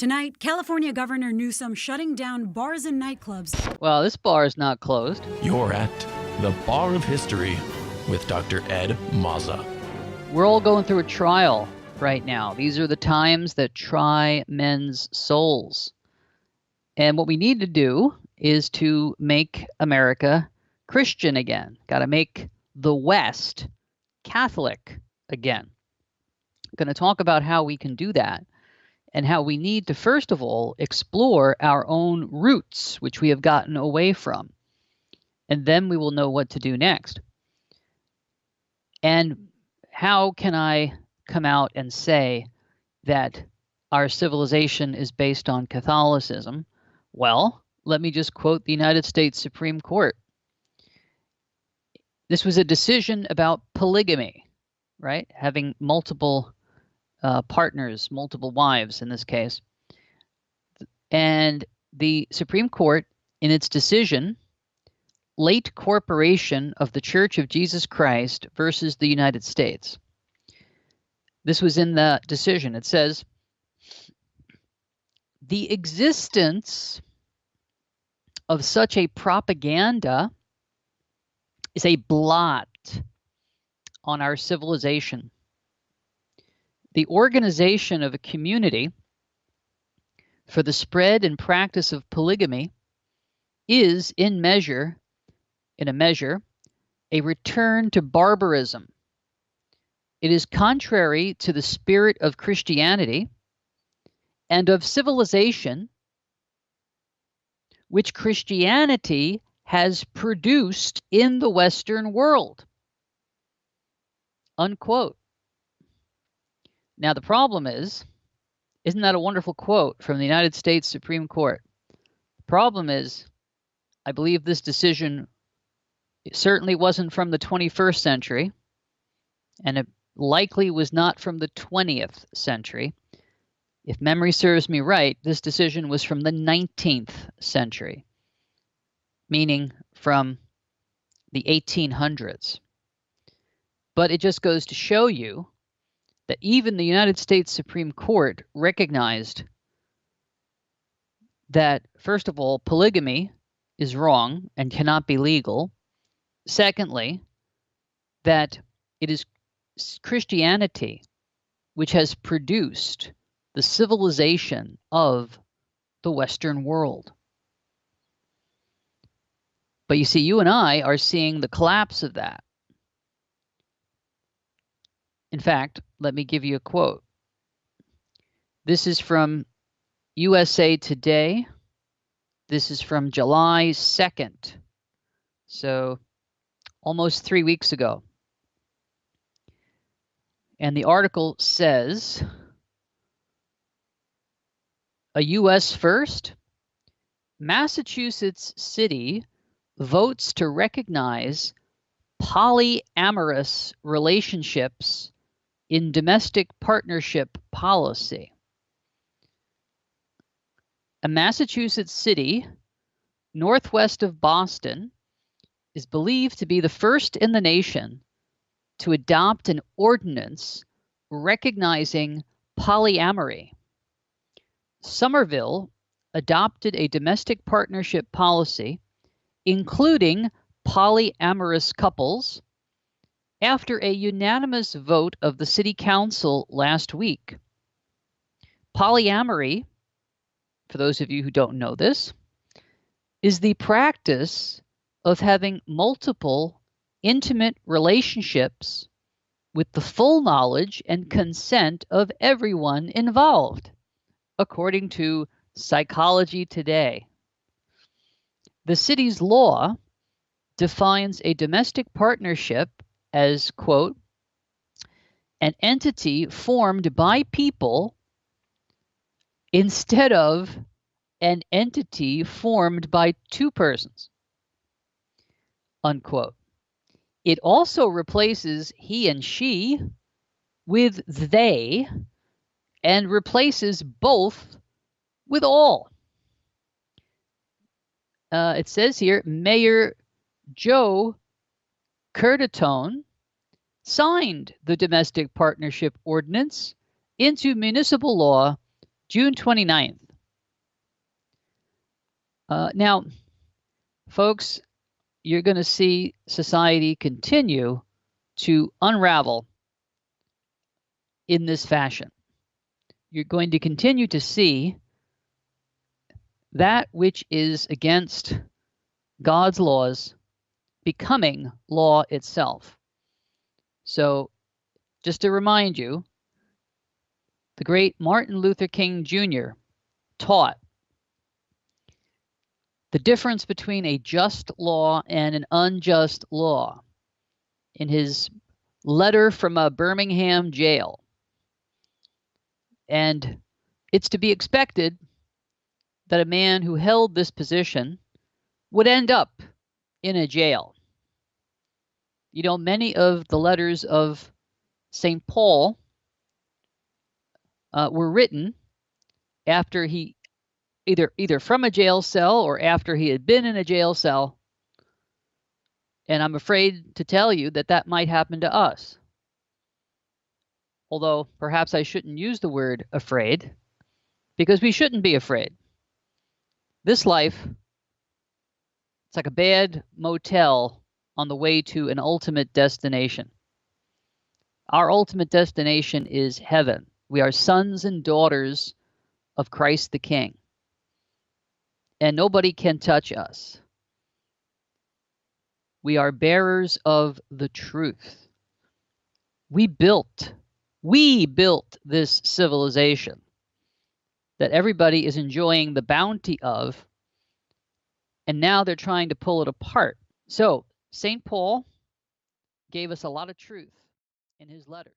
Tonight, California Governor Newsom shutting down bars and nightclubs. Well, this bar is not closed. You're at the Bar of History with Dr. Ed MAZZA. We're all going through a trial right now. These are the times that try men's souls. And what we need to do is to make America Christian again. Got to make the West Catholic again. I'm going to talk about how we can do that and how we need to, first of all, explore our own roots, which we have gotten away from. And then we will know what to do next. And how can I come out and say that our civilization is based on Catholicism? Well, let me just quote the United States Supreme Court. This was a decision about polygamy, right? Having multiple partners, multiple wives in this case. And the Supreme Court, in its decision, Late Corporation of the Church of Jesus Christ versus the United States. This was in the decision. It says, the existence of such a propaganda is a blot on our civilization. The organization of a community for the spread and practice of polygamy is, in a measure, a return to barbarism. It is contrary to the spirit of Christianity and of civilization, which Christianity has produced in the Western world. Unquote. Now, the problem is, isn't that a wonderful quote from the United States Supreme Court? The problem is, I believe this decision certainly wasn't from the 21st century, and it likely was not from the 20th century. If memory serves me right, this decision was from the 19th century, meaning from the 1800s. But it just goes to show you that even the United States Supreme Court recognized that, first of all, polygamy is wrong and cannot be legal. Secondly, that it is Christianity which has produced the civilization of the Western world. But you see, you and I are seeing the collapse of that. In fact, let me give you a quote. This is from USA Today. This is from July 2nd, so almost 3 weeks ago. And the article says, a U.S. first, Massachusetts city votes to recognize polyamorous relationships in domestic partnership policy. A Massachusetts city northwest of Boston is believed to be the first in the nation to adopt an ordinance recognizing polyamory. Somerville adopted a domestic partnership policy, including polyamorous couples, after a unanimous vote of the City Council last week. Polyamory, for those of you who don't know this, is the practice of having multiple intimate relationships with the full knowledge and consent of everyone involved, according to Psychology Today. The city's law defines a domestic partnership as, quote, an entity formed by people instead of an entity formed by two persons, unquote. It also replaces he and she with they and replaces both with all. It says here, Mayor Joe Curtatone signed the domestic partnership ordinance into municipal law June 29th. Now, folks, you're going to see society continue to unravel in this fashion. You're going to continue to see that which is against God's laws becoming law itself. So, just to remind you, the great Martin Luther King Jr. taught the difference between a just law and an unjust law in his letter from a Birmingham jail. And it's to be expected that a man who held this position would end up in a jail. You know, many of the letters of St. Paul were written after he either from a jail cell or after he had been in a jail cell. And I'm afraid to tell you that that might happen to us. Although perhaps I shouldn't use the word afraid, because we shouldn't be afraid. This life, it's like a bad motel on the way to an ultimate destination. Our ultimate destination is heaven. We are sons and daughters of Christ the King. And nobody can touch us. We are bearers of the truth. We built this civilization that everybody is enjoying the bounty of, and now they're trying to pull it apart. So, St. Paul gave us a lot of truth in his letters.